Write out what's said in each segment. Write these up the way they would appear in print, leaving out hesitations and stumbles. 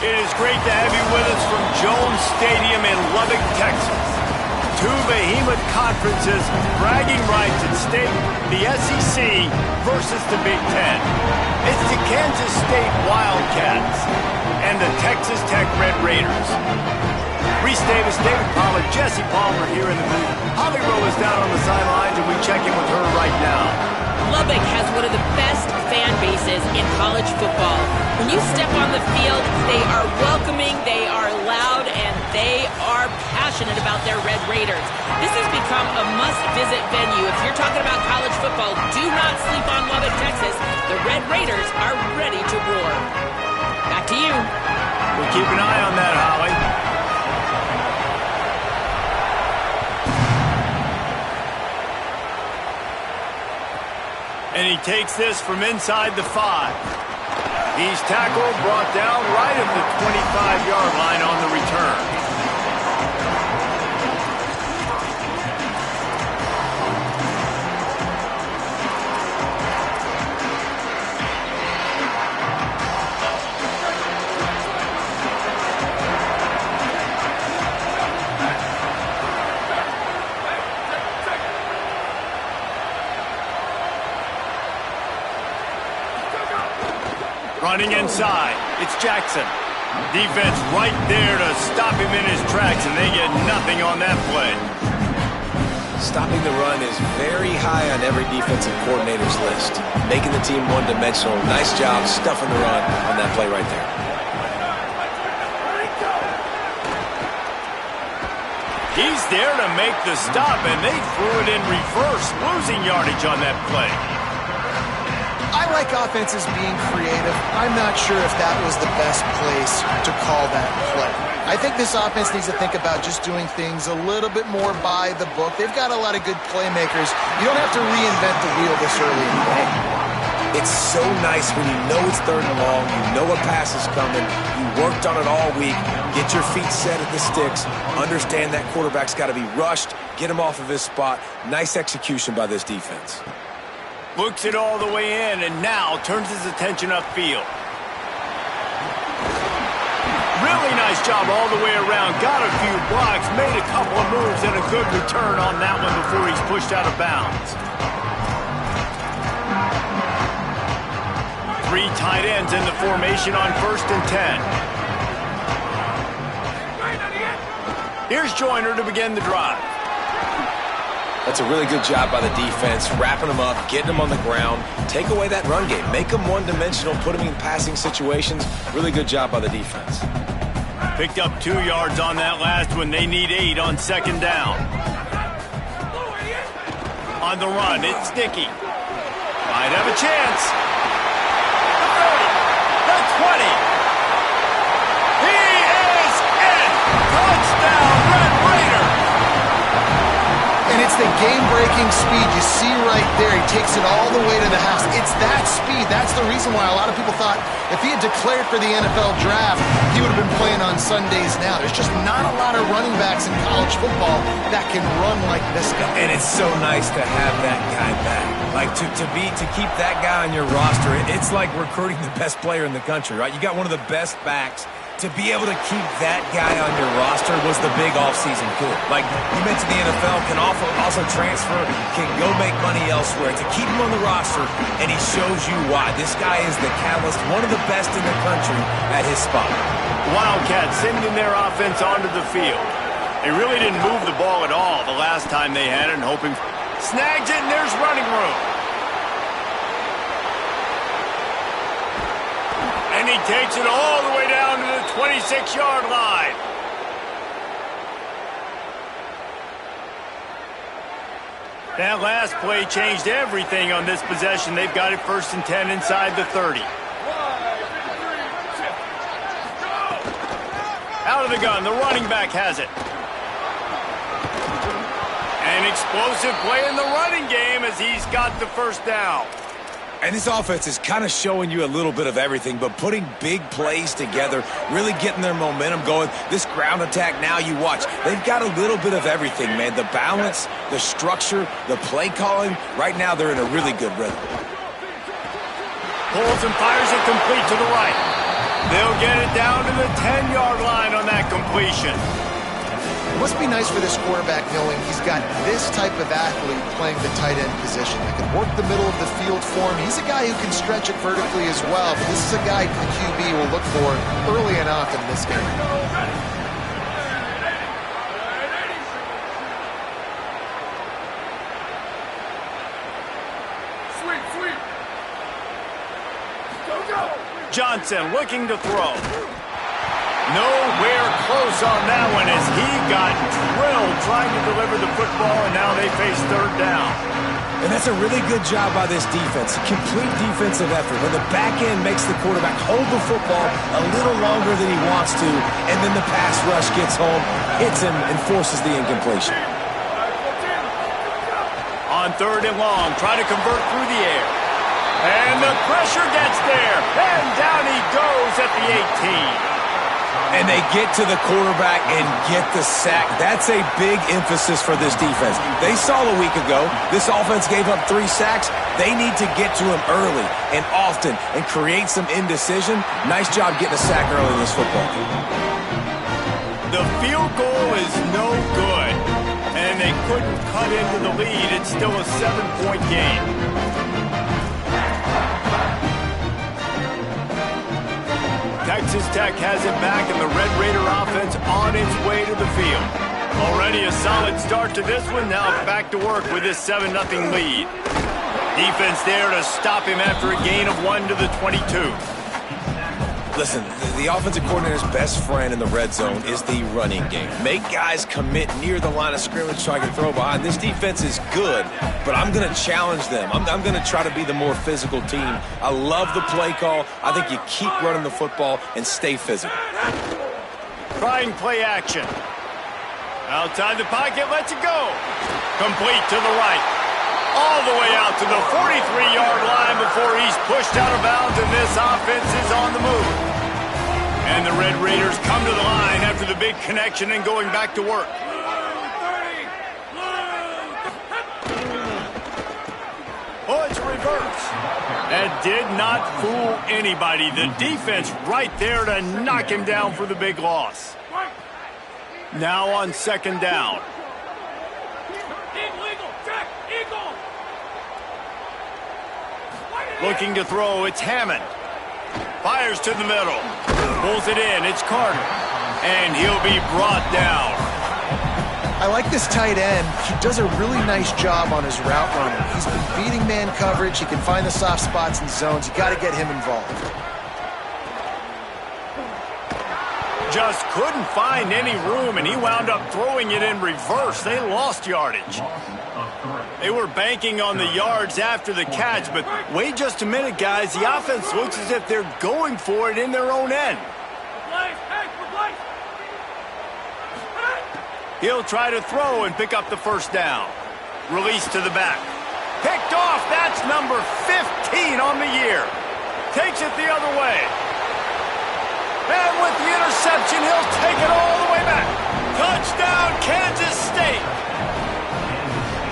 It is great to have you with us from Jones Stadium in Lubbock, Texas. Two behemoth conferences, bragging rights at stake, the SEC versus the Big Ten. It's the Kansas State Wildcats and the Texas Tech Red Raiders. Reese Davis, David Pollard, Jesse Palmer here in the booth. Holly Rowe is down on the sidelines, and we check in with her right now. Lubbock has one of the best fan bases in college football. When you step on the field, they are welcoming, they are loud, and they are passionate about their Red Raiders. This has become a must-visit venue. If you're talking about college football, do not sleep on Lubbock, Texas. The Red Raiders are ready to roar. Back to you. We'll keep an eye on that, Holly. And he takes this from inside the 5. He's tackled, brought down right at the 25-yard line on the return. Running inside, it's Jackson. Defense right there to stop him in his tracks, and they get nothing on that play. Stopping the run is very high on every defensive coordinator's list. Making the team one-dimensional. Nice job stuffing the run on that play right there. He's there to make the stop, and they threw it in reverse, losing yardage on that play. I like offenses being creative. I'm not sure if that was the best place to call that play. I think this offense needs to think about just doing things a little bit more by the book. They've got a lot of good playmakers. You don't have to reinvent the wheel this early in the game. It's so nice when you know it's 3rd and long, you know a pass is coming, you worked on it all week, get your feet set at the sticks, understand that quarterback's got to be rushed, get him off of his spot. Nice execution by this defense. Looks it all the way in, and now turns his attention upfield. Really nice job all the way around. Got a few blocks, made a couple of moves, and a good return on that one before he's pushed out of bounds. 3 tight ends in the formation on 1st and 10. Here's Joyner to begin the drive. That's a really good job by the defense, wrapping them up, getting them on the ground. Take away that run game. Make them one-dimensional, put them in passing situations. Really good job by the defense. Picked up 2 yards on that last one. They need 8 on 2nd down. On the run, it's Dickey. Might have a chance. The 30, the 20. He is in. Touchdown, Red Raider. And it's the game-breaking speed you see right there. He takes it all the way to the house. It's that speed. That's the reason why a lot of people thought if he had declared for the NFL draft, he would have been playing on Sundays now. There's just not a lot of running backs in college football that can run like this guy. And it's so nice to have that guy back. Like to keep that guy on your roster, it's like recruiting the best player in the country, right? You got one of the best backs. To be able to keep that guy on your roster was the big offseason coup. Like you mentioned, the NFL can also transfer, can go make money elsewhere. To keep him on the roster, and he shows you why. This guy is the catalyst, one of the best in the country at his spot. Wildcats sending their offense onto the field. They really didn't move the ball at all the last time they had it, and hoping snags it, and there's running room. And he takes it all the way down to the 26-yard line. That last play changed everything on this possession. They've got it 1st and 10 inside the 30. Out of the gun, the running back has it. An explosive play in the running game as he's got the 1st down. And this offense is kind of showing you a little bit of everything, but putting big plays together, really getting their momentum going. This ground attack now, you watch. They've got a little bit of everything, man. The balance, the structure, the play calling. Right now, they're in a really good rhythm. Pulls and fires it complete to the right. They'll get it down to the 10-yard line on that completion. It must be nice for this quarterback knowing he's got this type of athlete playing the tight end position. They can work the middle of the field for him. He's a guy who can stretch it vertically as well, but this is a guy the QB will look for early enough in this game. Johnson looking to throw. Nowhere close on that one as he got drilled trying to deliver the football, and now they face third down. And that's a really good job by this defense. Complete defensive effort. When the back end makes the quarterback hold the football a little longer than he wants to, and then the pass rush gets home, hits him, and forces the incompletion. On third and long, trying to convert through the air. And the pressure gets there. And down he goes at the 18. And they get to the quarterback and get the sack. That's a big emphasis for this defense. They saw a week ago, this offense gave up 3 sacks. They need to get to him early and often and create some indecision. Nice job getting a sack early in this football game. The field goal is no good. And they couldn't cut into the lead. It's still a 7-point game. Texas Tech has it back, and the Red Raider offense on its way to the field. Already a solid start to this one. Now back to work with this 7-0 lead. Defense there to stop him after a gain of 1 to the 22. Listen, the offensive coordinator's best friend in the red zone is the running game. Make guys commit near the line of scrimmage so I can throw behind. This defense is good, but I'm going to challenge them. I'm going to try to be the more physical team. I love the play call. I think you keep running the football and stay physical. Trying play action. Outside the pocket, lets it go. Complete to the right. All the way out to the 43-yard line before he's pushed out of bounds, and this offense is on the move. And the Red Raiders come to the line after the big connection and going back to work. Oh, it's a reverse. That did not fool anybody. The defense right there to knock him down for the big loss. Now on second down. Looking to throw, it's Hammond. Fires to the middle. Pulls it in, it's Carter. And he'll be brought down. I like this tight end. He does a really nice job on his route running. He's been beating man coverage. He can find the soft spots and zones. You got to get him involved. Just couldn't find any room, and he wound up throwing it in reverse. They lost yardage. They were banking on the yards after the catch, but wait just a minute, guys. The offense looks as if they're going for it in their own end. He'll try to throw and pick up the first down. Release to the back. Picked off. That's number 15 on the year. Takes it the other way. And with the interception, he'll take it all the way back. Touchdown, Kansas State.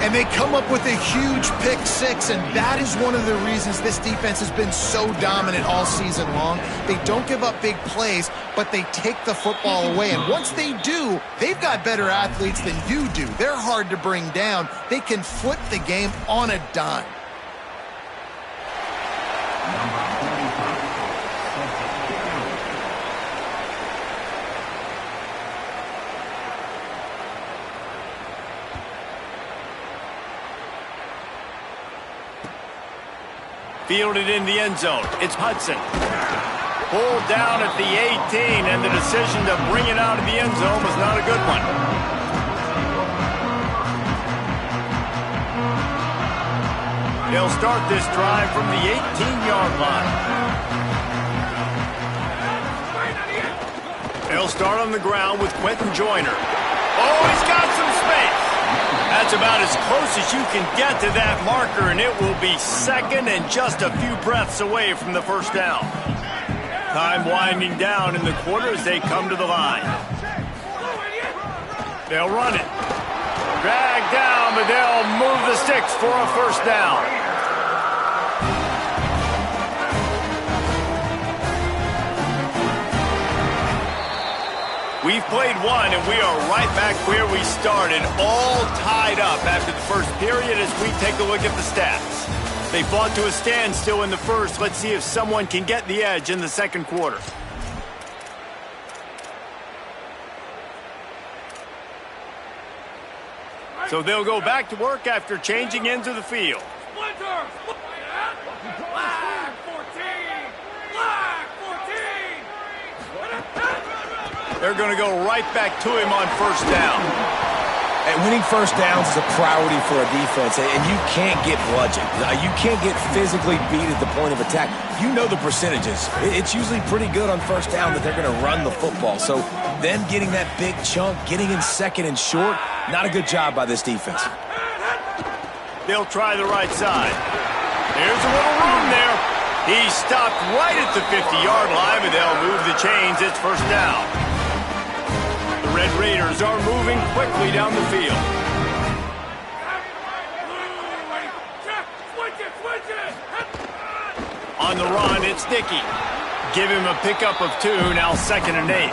And they come up with a huge pick six, and that is one of the reasons this defense has been so dominant all season long. They don't give up big plays, but they take the football away. And once they do, they've got better athletes than you do. They're hard to bring down. They can flip the game on a dime. Fielded in the end zone. It's Hudson. Pulled down at the 18, and the decision to bring it out of the end zone was not a good one. They'll start this drive from the 18-yard line. They'll start on the ground with Quentin Joyner. Oh, he's got some space. That's about as close as you can get to that marker, and it will be second and just a few breaths away from the first down. Time winding down in the quarter as they come to the line. They'll run it. Drag down, but they'll move the sticks for a first down. We've played one, and we are right back where we started, all tied up after the first period as we take a look at the stats. They fought to a standstill in the first. Let's see if someone can get the edge in the second quarter. So they'll go back to work after changing into the field. Flag 14! Flag 14! They're going to go right back to him on first down. And winning first downs is a priority for a defense, and you can't get bludgeoned. You can't get physically beat at the point of attack. You know the percentages. It's usually pretty good on first down that they're going to run the football. So them getting that big chunk, getting in second and short, not a good job by this defense. They'll try the right side. There's a little room there. He stopped right at the 50-yard line, and they'll move the chains. It's first down. The Red Raiders are moving quickly down the field. On the run, it's Dickey. Give him a pickup of 2, now 2nd and 8.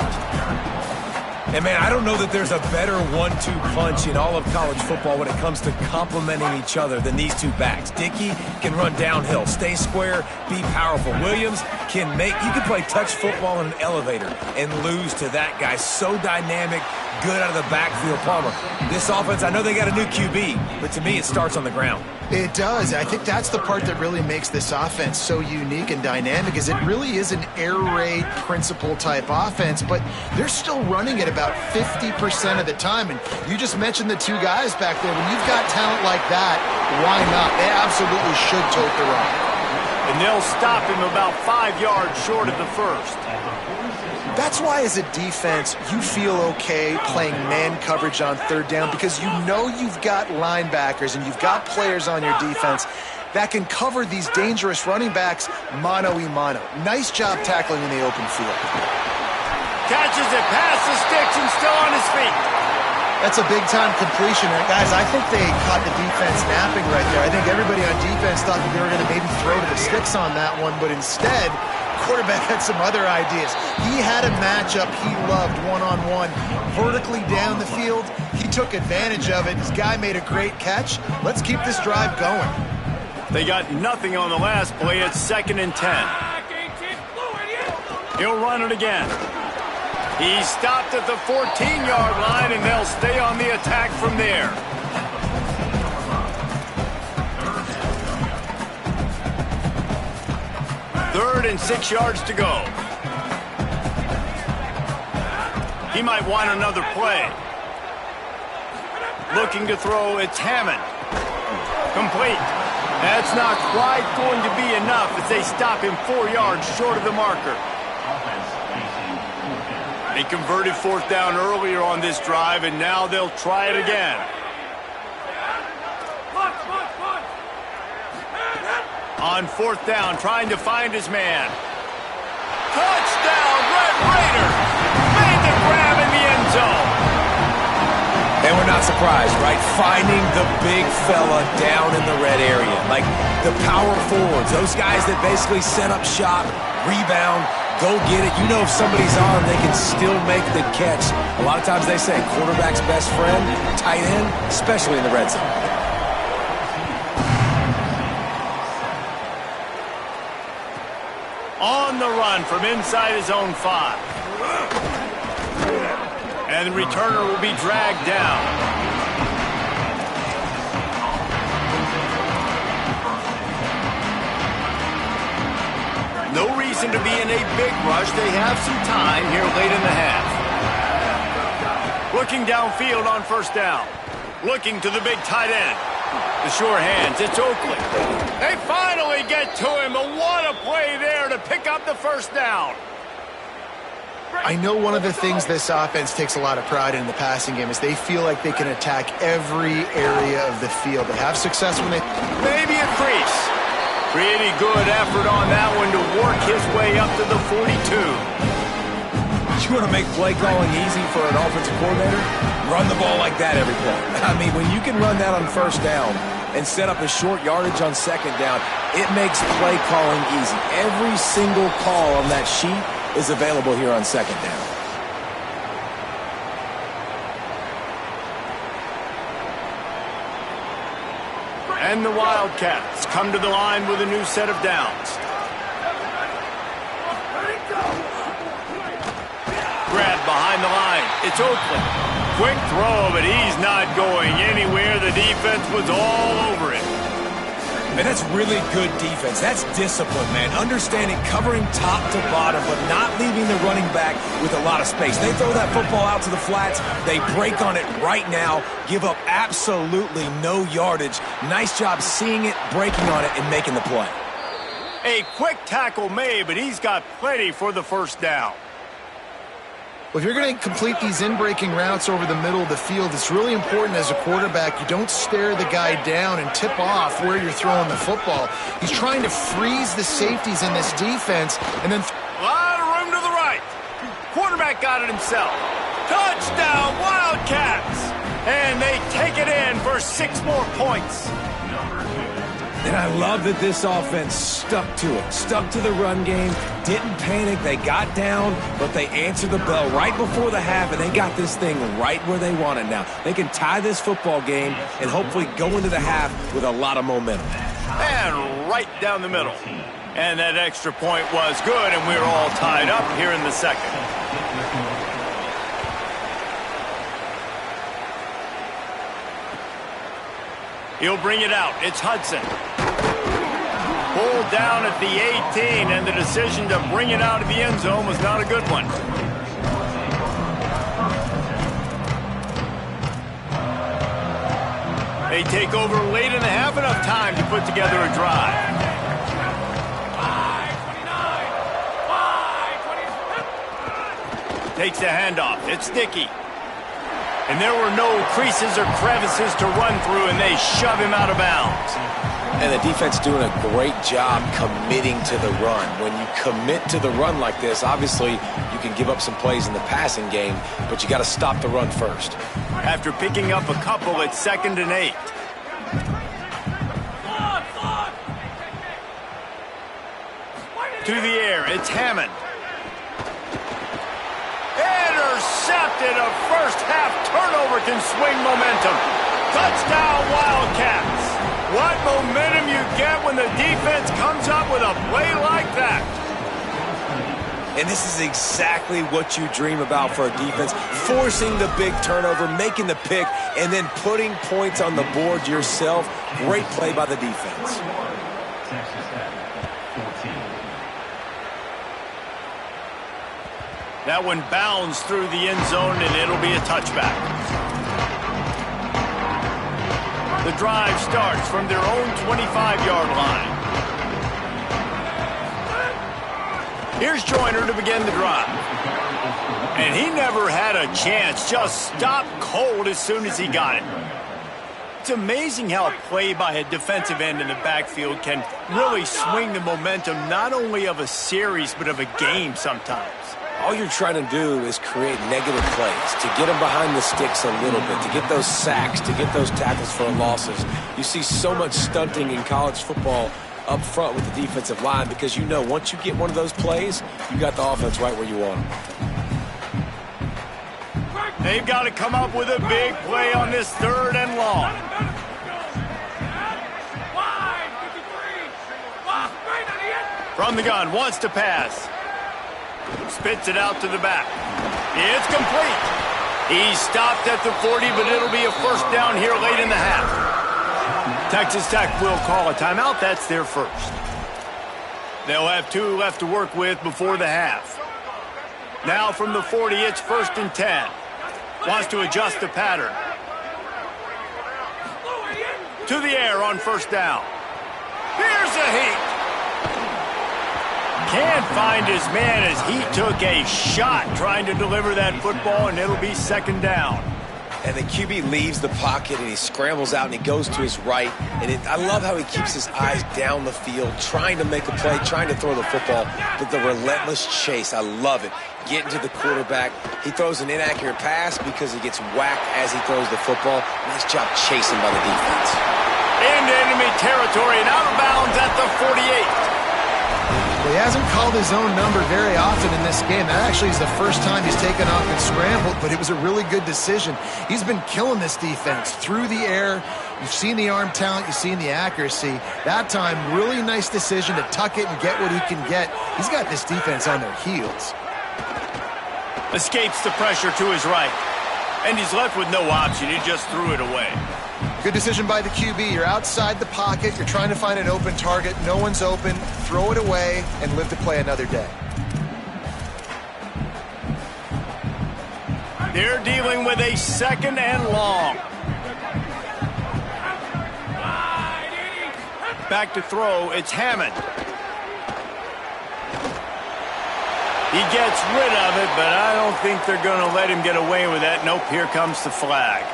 And, man, I don't know that there's a better 1-2 punch in all of college football when it comes to complementing each other than these two backs. Dickey can run downhill, stay square, be powerful. Williams can you can play touch football in an elevator and lose to that guy. So dynamic, good out of the backfield. Palmer, this offense, I know they got a new QB, but to me it starts on the ground. It does. I think that's the part that really makes this offense so unique and dynamic, is it really is an air raid principle type offense, but they're still running it about 50% of the time. And you just mentioned the two guys back there. When you've got talent like that, why not? They absolutely should tote the rock. And they'll stop him about 5 yards short of the first. That's why as a defense, you feel okay playing man coverage on third down, because you know you've got linebackers and you've got players on your defense that can cover these dangerous running backs mano-a-mano. Nice job tackling in the open field. Catches it past the sticks and still on his feet. That's a big-time completion. And guys, I think they caught the defense napping right there. I think everybody on defense thought that they were going to maybe throw to the sticks on that one, but instead, quarterback had some other ideas. He had a matchup he loved one-on-one, vertically down the field. He took advantage of it. His guy made a great catch. Let's keep this drive going. They got nothing on the last play. It's 2nd and 10. He'll run it again. He stopped at the 14-yard line, and they'll stay on the attack from there. Third and 6 yards to go. He might want another play. Looking to throw, it's Hammond. Complete. That's not quite going to be enough as they stop him 4 yards short of the marker. They converted 4th down earlier on this drive, and now they'll try it again. On 4th down, trying to find his man. Touchdown, Red Raiders! Made the grab in the end zone. And we're not surprised, right? Finding the big fella down in the red area. Like the power forwards, those guys that basically set up shop, rebound, go get it. You know if somebody's on, they can still make the catch. A lot of times they say quarterback's best friend, tight end, especially in the red zone. On the run from inside his own 5. And the returner will be dragged down. No reason to be in a big rush. They have some time here late in the half. Looking downfield on 1st down. Looking to the big tight end. The sure hands, it's Oakley. They finally get to him, but what a play there to pick up the 1st down. I know one of the things this offense takes a lot of pride in the passing game is they feel like they can attack every area of the field. They have success when they... Maybe a crease. Pretty good effort on that one to work his way up to the 42. You want to make play calling easy for an offensive coordinator? Run the ball like that every play. I mean, when you can run that on 1st down and set up a short yardage on 2nd down, it makes play calling easy. Every single call on that sheet is available here on 2nd down. And the Wildcats come to the line with a new set of downs. Grab behind the line. It's Oakland. Quick throw, but he's not going anywhere. The defense was all over it. Man, that's really good defense. That's discipline, man. Understanding covering top to bottom, but not leaving the running back with a lot of space. They throw that football out to the flats. They break on it right now, give up absolutely no yardage. Nice job seeing it, breaking on it, and making the play. A quick tackle made, but he's got plenty for the first down. Well, if you're going to complete these in-breaking routes over the middle of the field, it's really important as a quarterback you don't stare the guy down and tip off where you're throwing the football. He's trying to freeze the safeties in this defense and then... A lot of room to the right. Quarterback got it himself. Touchdown, Wildcats! And they take it in for 6 more points. And I love that this offense stuck to it, stuck to the run game, didn't panic. They got down, but they answered the bell right before the half, and they got this thing right where they want it now. They can tie this football game and hopefully go into the half with a lot of momentum. And right down the middle. And that extra point was good, and we're all tied up here in the second. He'll bring it out. It's Hudson. Pulled down at the 18, and the decision to bring it out of the end zone was not a good one. They take over late in the half, enough time to put together a drive. 5-29. Takes the handoff. It's Dickey. And there were no creases or crevices to run through, and they shove him out of bounds. And the defense doing a great job committing to the run. When you commit to the run like this, obviously you can give up some plays in the passing game, but you got to stop the run first. After picking up a couple, it's 2nd and 8. To the air, it's Hammond. Intercepted. A first-half turnover can swing momentum. Touchdown, Wildcats. What momentum you get when the defense comes up with a play like that. And this is exactly what you dream about for a defense. Forcing the big turnover, making the pick, and then putting points on the board yourself. Great play by the defense. That one bounds through the end zone, and it'll be a touchback. The drive starts from their own 25-yard line. Here's Joyner to begin the drive. And he never had a chance, just stopped cold as soon as he got it. It's amazing how a play by a defensive end in the backfield can really swing the momentum not only of a series but of a game sometimes. All you're trying to do is create negative plays, to get them behind the sticks a little bit, to get those sacks, to get those tackles for losses. You see so much stunting in college football up front with the defensive line because you know once you get one of those plays, you got the offense right where you want them. They've got to come up with a big play on this 3rd and long. From the gun, wants to pass. Spits it out to the back. It's complete. He's stopped at the 40, but it'll be a first down here late in the half. Texas Tech will call a timeout. That's their first. They'll have 2 left to work with before the half. Now from the 40, it's 1st and 10. Wants to adjust the pattern. To the air on first down. Here's a heat. Can't find his man as he took a shot trying to deliver that football, and it'll be 2nd down. And the QB leaves the pocket, and he scrambles out, and he goes to his right. And I love how he keeps his eyes down the field, trying to make a play, trying to throw the football, but the relentless chase, I love it. Getting to the quarterback. He throws an inaccurate pass because he gets whacked as he throws the football. Nice job chasing by the defense. Into enemy territory and out of bounds at the 48. Well, he hasn't called his own number very often in this game. That actually is the first time he's taken off and scrambled, but it was a really good decision. He's been killing this defense through the air, You've seen the arm talent, you've seen the accuracy. That time, really nice decision to tuck it and get what he can get. He's got this defense on their heels. Escapes the pressure to his right. And he's left with no option. He just threw it away. Good decision by the QB. You're outside the pocket. You're trying to find an open target. No one's open. Throw it away and live to play another day. They're dealing with a second and long. Back to throw. It's Hammond. He gets rid of it, but I don't think they're going to let him get away with that. Nope, here comes the flag.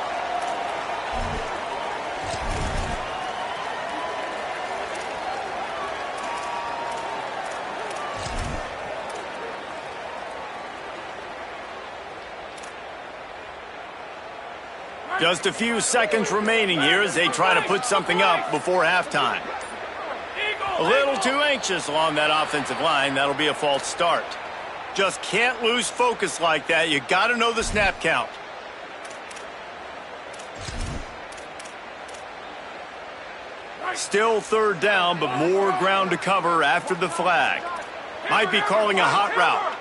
Just a few seconds remaining here as they try to put something up before halftime. A little too anxious along that offensive line. That'll be a false start. Just can't lose focus like that. You got to know the snap count. Still third down, but more ground to cover after the flag. Might be calling a hot route.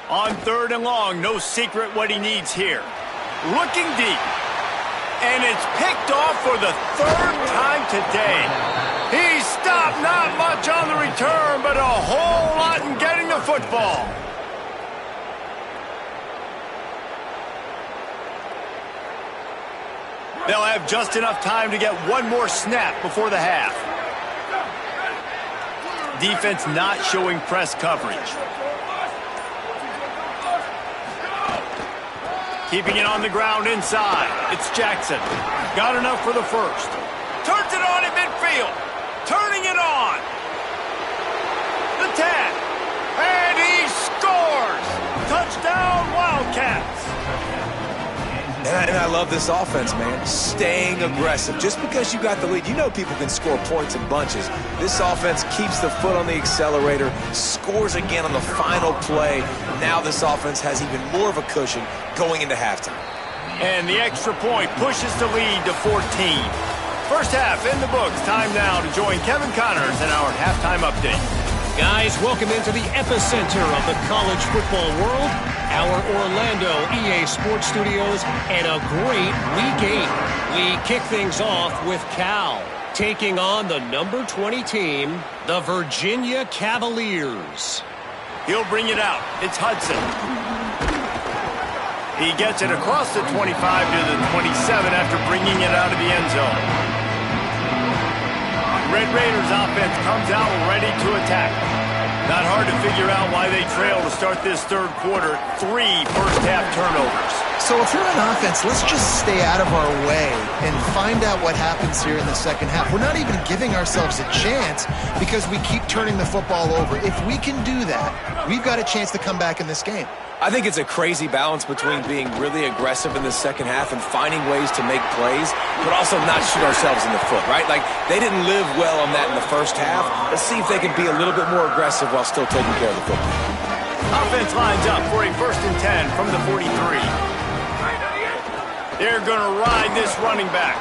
On third and long, no secret what he needs here. Looking deep. And it's picked off for the third time today. He stopped not much on the return, but a whole lot in getting the football. They'll have just enough time to get one more snap before the half. Defense not showing press coverage. Keeping it on the ground inside. It's Jackson. Got enough for the first. Turns it on in midfield. Turning it on. The tag. And he scores. Touchdown, Wildcats. And I love this offense, man. Staying aggressive. Just because you got the lead, you know people can score points in bunches. This offense keeps the foot on the accelerator, scores again on the final play. Now this offense has even more of a cushion going into halftime. And the extra point pushes the lead to 14. First half in the books. Time now to join Kevin Connors in our halftime update. Guys, welcome into the epicenter of the college football world, our Orlando EA Sports Studios, and a great Week 8. We kick things off with Cal, taking on the number 20 team, the Virginia Cavaliers. He'll bring it out. It's Hudson. He gets it across the 25 to the 27 after bringing it out of the end zone. Red Raiders offense comes out ready to attack. Not hard to figure out why they trail to start this third quarter. 3 first-half turnovers. So if you're on offense, let's just stay out of our way and find out what happens here in the second half. We're not even giving ourselves a chance because we keep turning the football over. If we can do that, we've got a chance to come back in this game. I think it's a crazy balance between being really aggressive in the second half and finding ways to make plays, but also not shoot ourselves in the foot, right? Like, they didn't live well on that in the first half. Let's see if they can be a little bit more aggressive while still taking care of the football. Offense lines up for a 1st and 10 from the 43. They're going to ride this running back.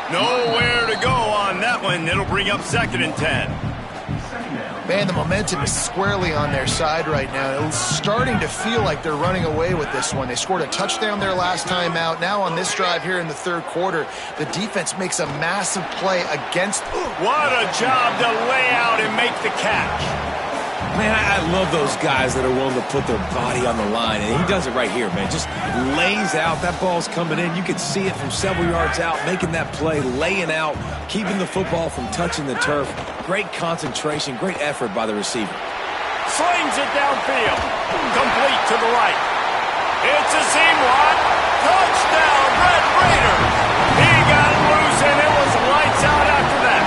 Nowhere to go on that one. It'll bring up 2nd and 10. Man, the momentum is squarely on their side right now. It's starting to feel like they're running away with this one. They scored a touchdown their last time out. Now on this drive here in the third quarter, the defense makes a massive play against... What a job to lay out and make the catch. Man, I love those guys that are willing to put their body on the line, and he does it right here, man. Just lays out. That ball's coming in. You can see it from several yards out, making that play, laying out, keeping the football from touching the turf. Great concentration, great effort by the receiver. Slings it downfield. Complete to the right. It's a seam rock. Touchdown, Red Raiders. He got loose, and it was lights out after that.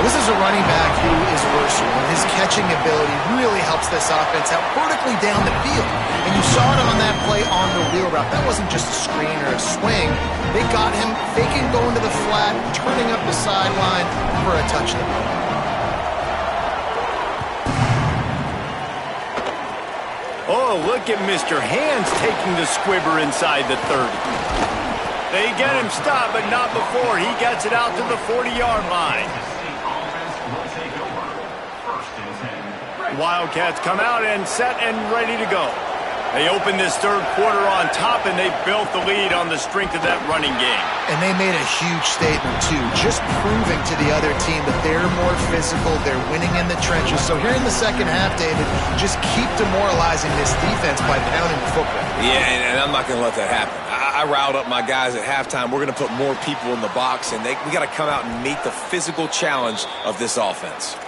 This is a running back who is versatile. His catching ability really helps this offense out vertically down the field. And you saw it on that play on the wheel route. That wasn't just a screen or a swing. They got him faking going to the flat, turning up the sideline for a touchdown. Oh, look at Mr. Hands taking the squibber inside the 30. They get him stopped, but not before he gets it out to the 40-yard line. Wildcats come out and set and ready to go. They open this third quarter on top, and they built the lead on the strength of that running game. And they made a huge statement, too, just proving to the other team that they're more physical, they're winning in the trenches. So here in the second half, David, just keep demoralizing this defense by pounding the football. Yeah, and I'm not going to let that happen. I riled up my guys at halftime. We're going to put more people in the box, and we got to come out and meet the physical challenge of this offense.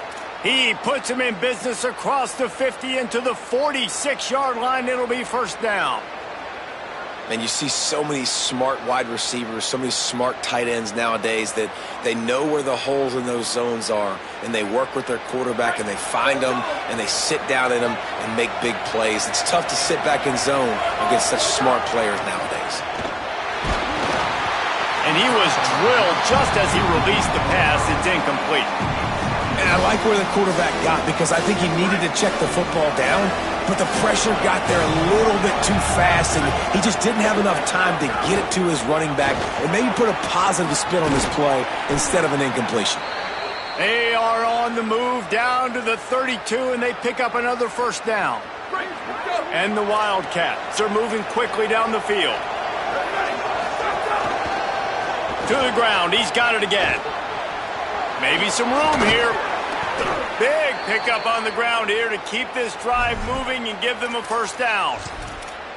He puts him in business across the 50 into the 46-yard line. It'll be first down. And you see so many smart wide receivers, so many smart tight ends nowadays that they know where the holes in those zones are, and they work with their quarterback, and they find them, and they sit down in them and make big plays. It's tough to sit back in zone against such smart players nowadays. And he was drilled just as he released the pass. It's incomplete. And I like where the quarterback got because I think he needed to check the football down, but the pressure got there a little bit too fast, and he just didn't have enough time to get it to his running back and maybe put a positive spin on this play instead of an incompletion. They are on the move down to the 32, and they pick up another first down. And the Wildcats are moving quickly down the field. To the ground, he's got it again. Maybe some room here. Big pickup on the ground here to keep this drive moving and give them a first down.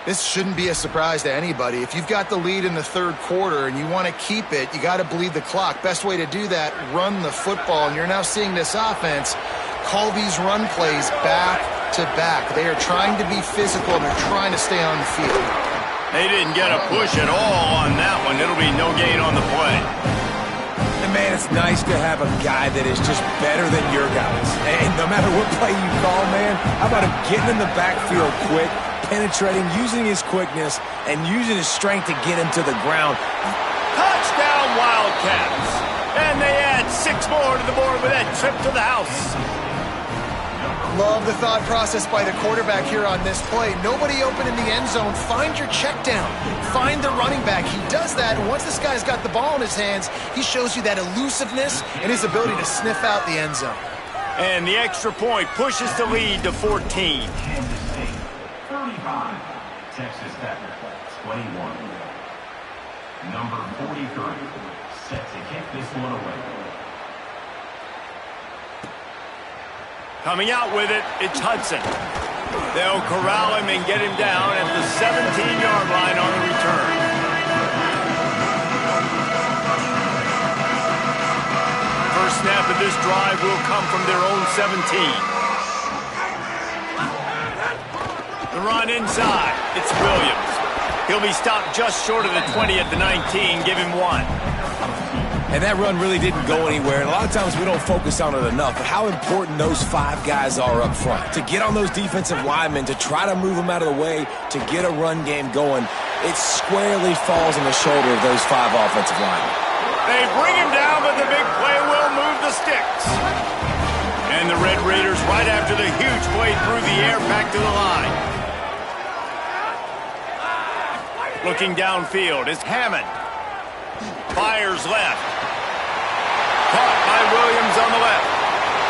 This shouldn't be a surprise to anybody. If you've got the lead in the third quarter and you want to keep it, you got to bleed the clock. Best way to do that, run the football. And you're now seeing this offense call these run plays back to back. They are trying to be physical, and they're trying to stay on the field. They didn't get a push at all on that one. It'll be no gain on the play. And, man, it's nice to have a guy that is just better than your guys. And no matter what play you call, man, how about him getting in the backfield quick, penetrating, using his quickness, and using his strength to get him to the ground. Touchdown, Wildcats. And they add 6 more to the board with that trip to the house. Love the thought process by the quarterback here on this play. Nobody open in the end zone. Find your check down. Find the running back. He does that, and once this guy's got the ball in his hands, he shows you that elusiveness and his ability to sniff out the end zone. And the extra point pushes the lead to 14. Kansas State, 35. Texas Tech, 21. Number 43, set to kick this one away. Coming out with it, it's Hudson. They'll corral him and get him down at the 17-yard line on the return. First snap of this drive will come from their own 17. The run inside. It's Williams. He'll be stopped just short of the 20 at the 19. Give him 1. And that run really didn't go anywhere. And a lot of times we don't focus on it enough, but how important those 5 guys are up front. To get on those defensive linemen, to try to move them out of the way, to get a run game going, it squarely falls on the shoulder of those 5 offensive linemen. They bring him down, but the big play will move the sticks. And the Red Raiders, right after the huge play through the air, back to the line. Looking downfield is Hammond. Fires left. Caught by Williams on the left.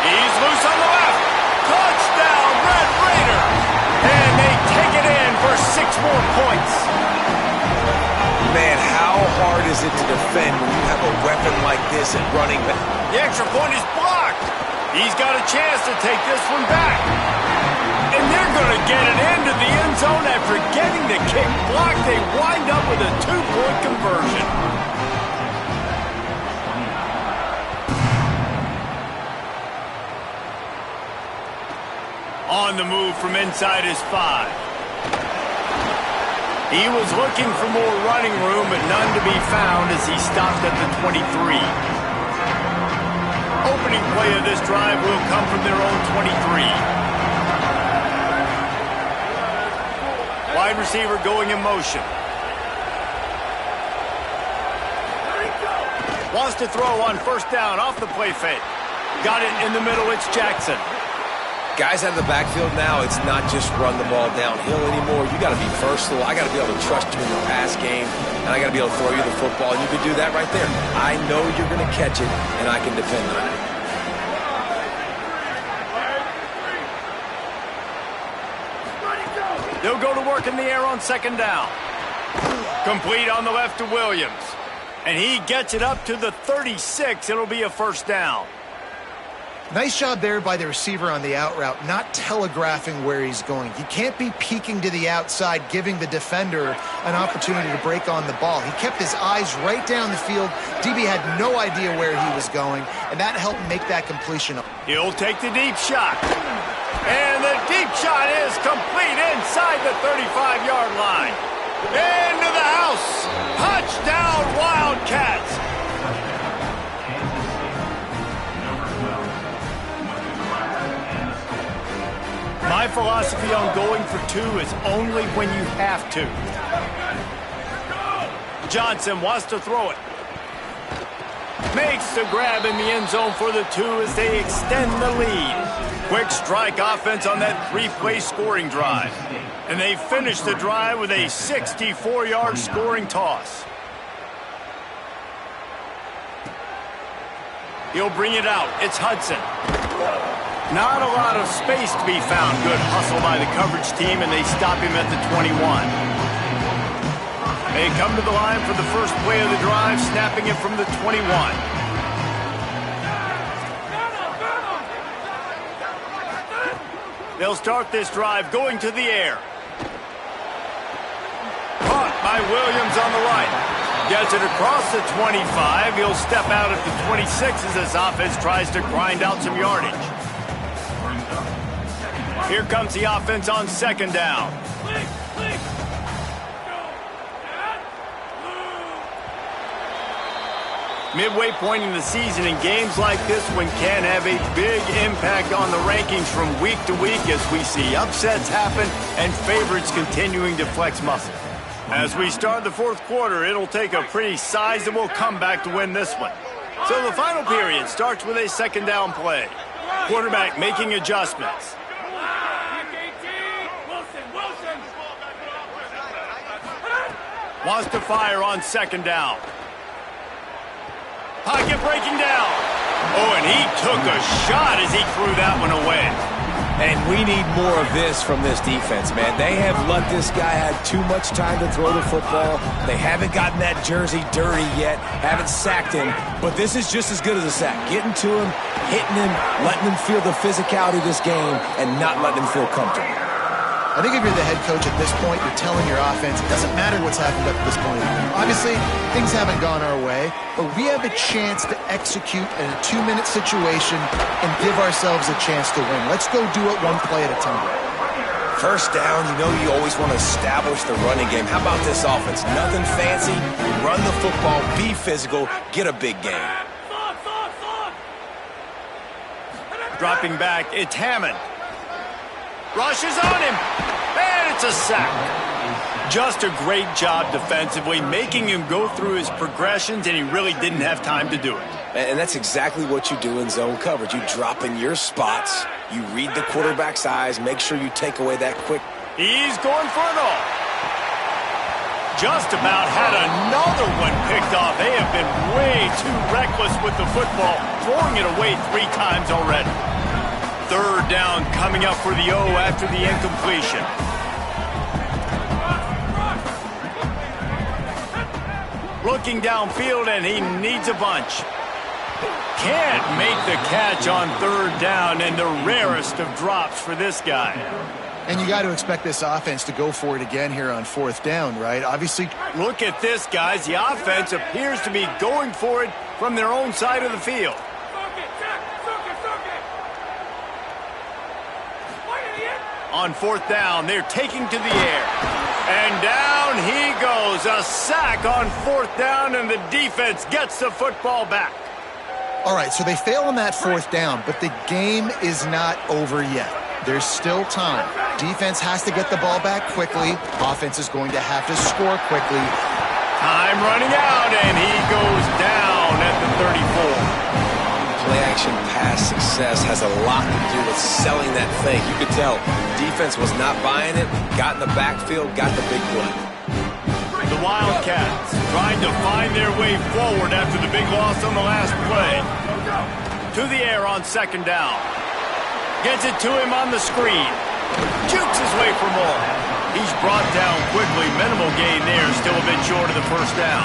He's loose on the left. Touchdown, Red Raiders. And they take it in for 6 more points. Man, how hard is it to defend when you have a weapon like this at running back? The extra point is blocked. He's got a chance to take this one back. And they're going to get it into the end zone after getting the kick blocked. They wind up with a 2-point conversion. On the move from inside his 5. He was looking for more running room, but none to be found as he stopped at the 23. Opening play of this drive will come from their own 23. Wide receiver going in motion. Wants to throw on first down off the play fake. Got it in the middle, it's Jackson. Guys out of the backfield now, it's not just run the ball downhill anymore. You got to be versatile. I got to be able to trust you in the pass game, and I got to be able to throw you the football, and you can do that right there. I know you're going to catch it, and I can depend on it. They'll go to work in the air on second down. Complete on the left to Williams. And he gets it up to the 36. It'll be a first down. Nice job there by the receiver on the out route, not telegraphing where he's going. He can't be peeking to the outside, giving the defender an opportunity to break on the ball. He kept his eyes right down the field. DB had no idea where he was going, and that helped make that completion. He'll take the deep shot. And the deep shot is complete inside the 35-yard line. Into the house. Touchdown, Wildcats. My philosophy on going for two is only when you have to. Johnson wants to throw it. Makes the grab in the end zone for the two as they extend the lead. Quick strike offense on that three-play scoring drive. And they finish the drive with a 64-yard scoring toss. He'll bring it out. It's Hudson. Not a lot of space to be found. Good hustle by the coverage team, and they stop him at the 21. They come to the line for the first play of the drive, snapping it from the 21. They'll start this drive going to the air. Caught by Williams on the right. Gets it across the 25. He'll step out at the 26 as this offense tries to grind out some yardage. Here comes the offense on second down. Midway point in the season, and games like this one can have a big impact on the rankings from week to week as we see upsets happen and favorites continuing to flex muscle. As we start the fourth quarter, it'll take a pretty sizable comeback to win this one. So the final period starts with a second down play. Quarterback making adjustments. Wants to fire on second down. Pocket breaking down. Oh, and he took a shot as he threw that one away. And we need more of this from this defense, man. They have let this guy have too much time to throw the football. They haven't gotten that jersey dirty yet, haven't sacked him, but this is just as good as a sack. Getting to him, hitting him, letting him feel the physicality of this game, and not letting him feel comfortable. I think if you're the head coach at this point, you're telling your offense, it doesn't matter what's happened up to this point. Obviously, things haven't gone our way, but we have a chance to execute in a 2-minute situation and give ourselves a chance to win. Let's go do it one play at a time. First down, you know you always want to establish the running game. How about this offense? Nothing fancy. Run the football, be physical, get a big game. Dropping back, it's Hammond. Rushes on him, and it's a sack. Just a great job defensively, making him go through his progressions, and he really didn't have time to do it. And that's exactly what you do in zone coverage. You drop in your spots, you read the quarterback's eyes, make sure you take away that quick. He's going for it all. Just about had another one picked off. They have been way too reckless with the football, throwing it away 3 times already. Third down coming up for the O after the incompletion. Looking downfield, and he needs a bunch. Can't make the catch on third down, and the rarest of drops for this guy. And you got to expect this offense to go for it again here on fourth down, right? Obviously. Look at this, guys. The offense appears to be going for it from their own side of the field. On fourth down, they're taking to the air. And down he goes. A sack on fourth down, and the defense gets the football back. All right, so they fail on that fourth down, but the game is not over yet. There's still time. Defense has to get the ball back quickly. Offense is going to have to score quickly. Time running out, and he goes down at the 34. play-action pass success has a lot to do with selling that fake. You could tell defense was not buying it, got in the backfield, got the big play. The Wildcats trying to find their way forward after the big loss on the last play. To the air on second down. Gets it to him on the screen. Jukes his way for more. He's brought down quickly. Minimal gain there. Still a bit short of the first down.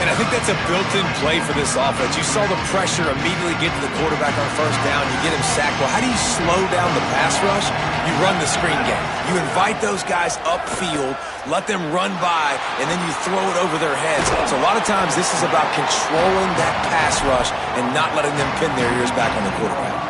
And I think that's a built-in play for this offense. You saw the pressure immediately get to the quarterback on first down. You get him sacked. Well, how do you slow down the pass rush? You run the screen game. You invite those guys upfield, let them run by, and then you throw it over their heads. So a lot of times this is about controlling that pass rush and not letting them pin their ears back on the quarterback.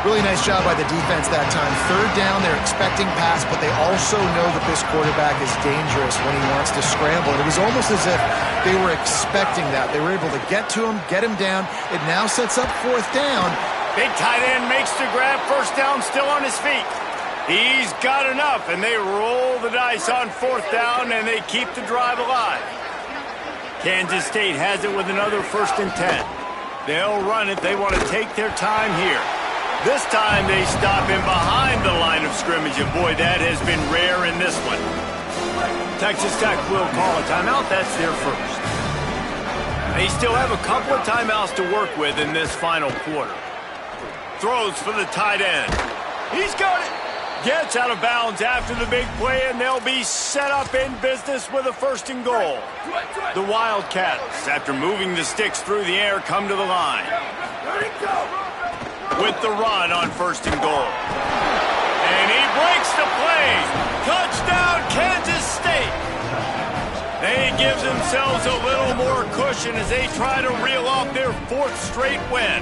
Really nice job by the defense that time. Third down, they're expecting pass, but they also know that this quarterback is dangerous when he wants to scramble. And it was almost as if they were expecting that. They were able to get to him, get him down. It now sets up fourth down. Big tight end makes the grab. First down, still on his feet. He's got enough, and they roll the dice on fourth down, and they keep the drive alive. Kansas State has it with another 1st and 10. They'll run it. They want to take their time here. This time they stop him behind the line of scrimmage, and boy, that has been rare in this one. Texas Tech will call a timeout. That's their first. They still have a couple of timeouts to work with in this final quarter. Throws for the tight end. He's got it. Gets out of bounds after the big play, and they'll be set up in business with a 1st and goal. The Wildcats, after moving the sticks through the air, come to the line. With the run on 1st and goal. And he breaks the play. Touchdown, Kansas State. They give themselves a little more cushion as they try to reel off their 4th straight win.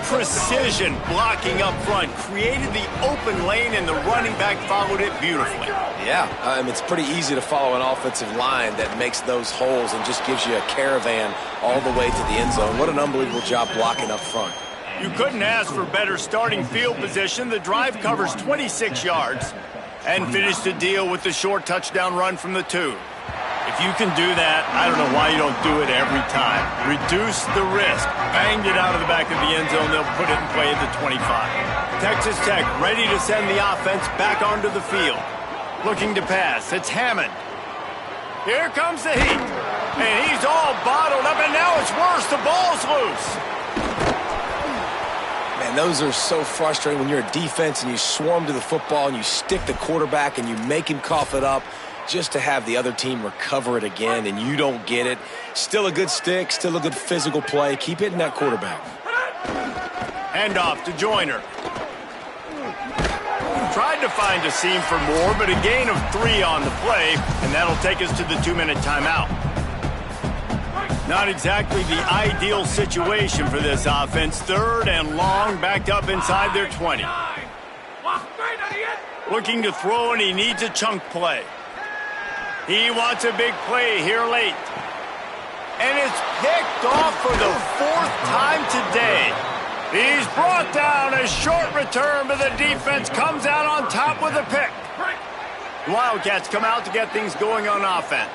Precision blocking up front created the open lane, and the running back followed it beautifully. Yeah, it's pretty easy to follow an offensive line that makes those holes and just gives you a caravan all the way to the end zone. What an unbelievable job blocking up front. You couldn't ask for better starting field position. The drive covers 26 yards and finished the deal with the short touchdown run from the 2. If you can do that, I don't know why you don't do it every time. Reduce the risk. Banged it out of the back of the end zone. They'll put it in play at the 25. Texas Tech ready to send the offense back onto the field. Looking to pass. It's Hammond. Here comes the heat. And he's all bottled up, and now it's worse. The ball's loose. Man, those are so frustrating when you're a defense and you swarm to the football and you stick the quarterback and you make him cough it up just to have the other team recover it again and you don't get it. Still a good stick, still a good physical play. Keep hitting that quarterback. Handoff to Joyner. Tried to find a seam for more, but a gain of 3 on the play, and that'll take us to the 2-minute timeout. Not exactly the ideal situation for this offense. 3rd and long, backed up inside their 20. Looking to throw, and he needs a chunk play. He wants a big play here late. And it's picked off for the 4th time today. He's brought down. A short return, but the defense comes out on top with a pick. The Wildcats come out to get things going on offense.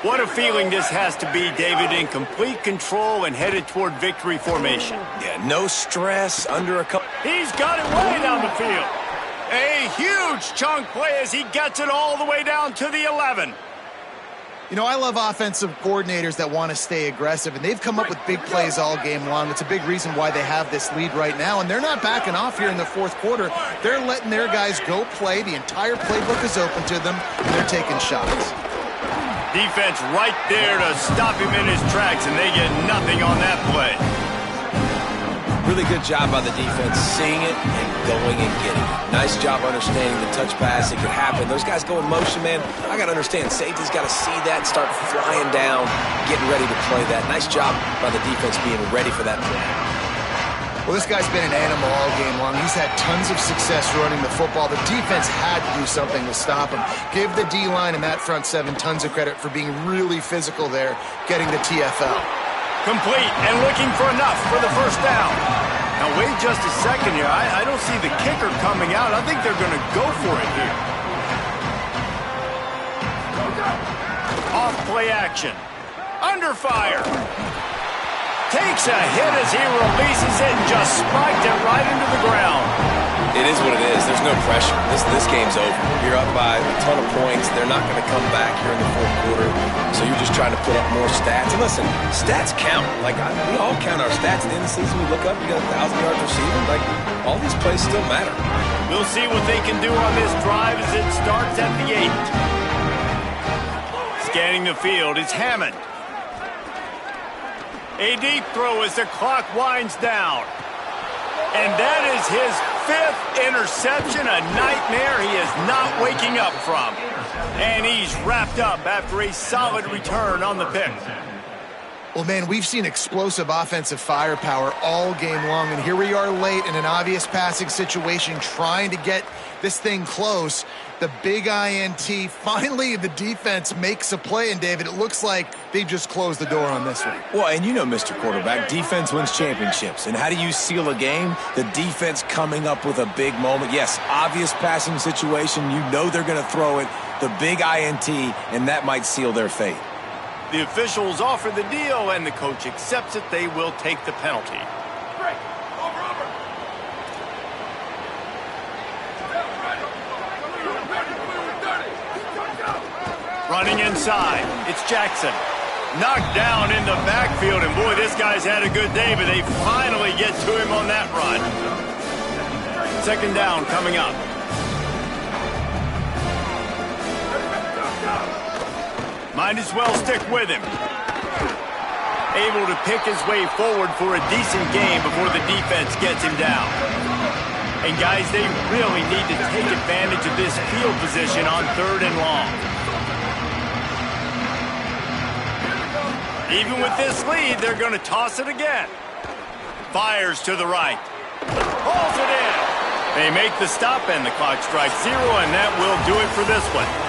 What a feeling this has to be, David, in complete control and headed toward victory formation. Yeah, no stress, under a couple. He's got it way down the field. A huge chunk play as he gets it all the way down to the 11. You know, I love offensive coordinators that want to stay aggressive, and they've come up with big plays all game long. It's a big reason why they have this lead right now, and they're not backing off here in the 4th quarter. They're letting their guys go play. The entire playbook is open to them, and they're taking shots. Defense right there to stop him in his tracks, and they get nothing on that play. Really good job by the defense, seeing it and going and getting it. Nice job understanding the touch pass. It could happen. Those guys go in motion, man. I got to understand. Safety's got to see that, start flying down, getting ready to play that. Nice job by the defense being ready for that play. Well, this guy's been an animal all game long. He's had tons of success running the football. The defense had to do something to stop him. Give the D-line and that front 7 tons of credit for being really physical there, getting the TFL. Complete and looking for enough for the first down. Now, wait just a second here. I don't see the kicker coming out. I think they're going to go for it here. Off play action. Under fire. Takes a hit as he releases it and just spiked it right into the ground. It is what it is. There's no pressure. This game's over. You're up by a ton of points. They're not going to come back here in the fourth quarter. So you're just trying to put up more stats. And listen, stats count. Like, we all count our stats. At the end of the season, we look up, you got 1,000 yards receiving. Like, all these plays still matter. We'll see what they can do on this drive as it starts at the 8. Scanning the field is Hammond. A deep throw as the clock winds down. And that is his 5th interception, a nightmare he is not waking up from. And he's wrapped up after a solid return on the pick. Well, man, we've seen explosive offensive firepower all game long, and here we are late in an obvious passing situation trying to get this thing close. The big INT, finally the defense makes a play, and David, it looks like they just closed the door on this one. Well, and you know, Mr. Quarterback, defense wins championships. And how do you seal a game? The defense coming up with a big moment. Yes, obvious passing situation. You know they're going to throw it. The big INT, and that might seal their fate. The officials offer the deal, and the coach accepts it. They will take the penalty. Running inside, it's Jackson. Knocked down in the backfield, and boy, this guy's had a good day, but they finally get to him on that run. 2nd down coming up. Might as well stick with him. Able to pick his way forward for a decent game before the defense gets him down. And guys, they really need to take advantage of this field position on 3rd and long. Even with this lead, they're going to toss it again. Fires to the right. Hauls it in. They make the stop, and the clock strikes 0, and that will do it for this one.